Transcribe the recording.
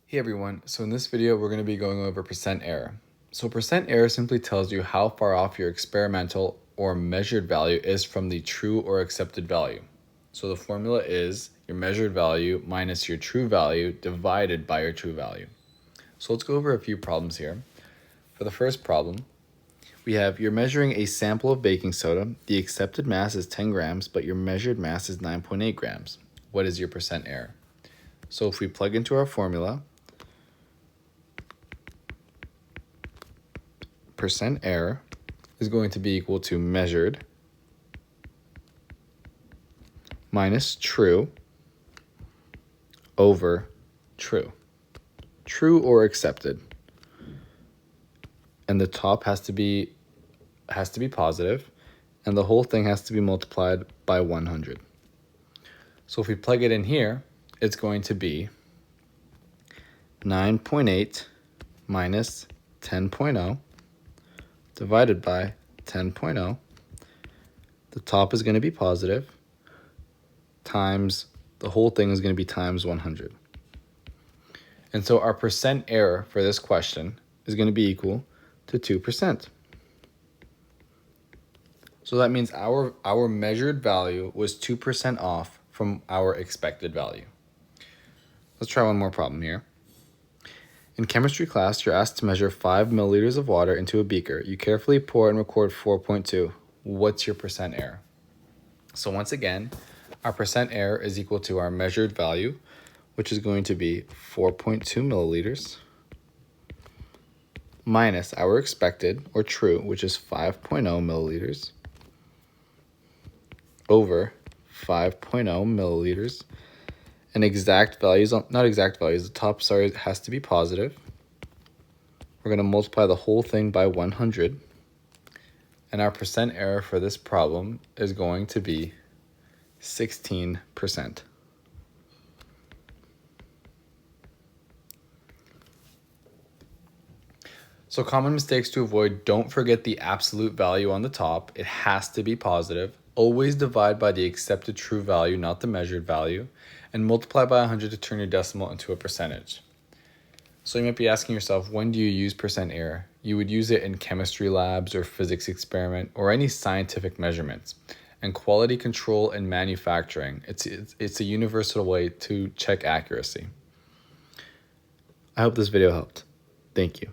Hey everyone, so in this video we're going to be going over percent error. So percent error simply tells you how far off your experimental or measured value is from the true or accepted value. So the formula is your measured value minus your true value divided by your true value. So let's go over a few problems here. For the first problem, we have you're measuring a sample of baking soda. The accepted mass is 10 grams, but your measured mass is 9.8 grams. What is your percent error? So if we plug into our formula, percent error is going to be equal to measured minus true over true. True or accepted. And the top has to be positive, and the whole thing has to be multiplied by 100. So if we plug it in here, it's going to be 9.8 minus 10.0 divided by 10.0. The top is going to be positive times the whole thing is going to be times 100. And so our percent error for this question is going to be equal to 2%. So that means our measured value was 2% off from our expected value. Let's try one more problem here. In chemistry class, you're asked to measure 5 milliliters of water into a beaker. You carefully pour and record 4.2. What's your percent error? So once again, our percent error is equal to our measured value, which is going to be 4.2 milliliters, minus our expected, or true, which is 5.0 milliliters, over 5.0 milliliters. And exact values, not exact values, the top, has to be positive. We're going to multiply the whole thing by 100. And our percent error for this problem is going to be 16%. So common mistakes to avoid: don't forget the absolute value on the top. It has to be positive. Always divide by the accepted true value, not the measured value, and multiply by 100 to turn your decimal into a percentage. So you might be asking yourself, when do you use percent error? You would use it in chemistry labs or physics experiment or any scientific measurements. And quality control and manufacturing, it's a universal way to check accuracy. I hope this video helped. Thank you.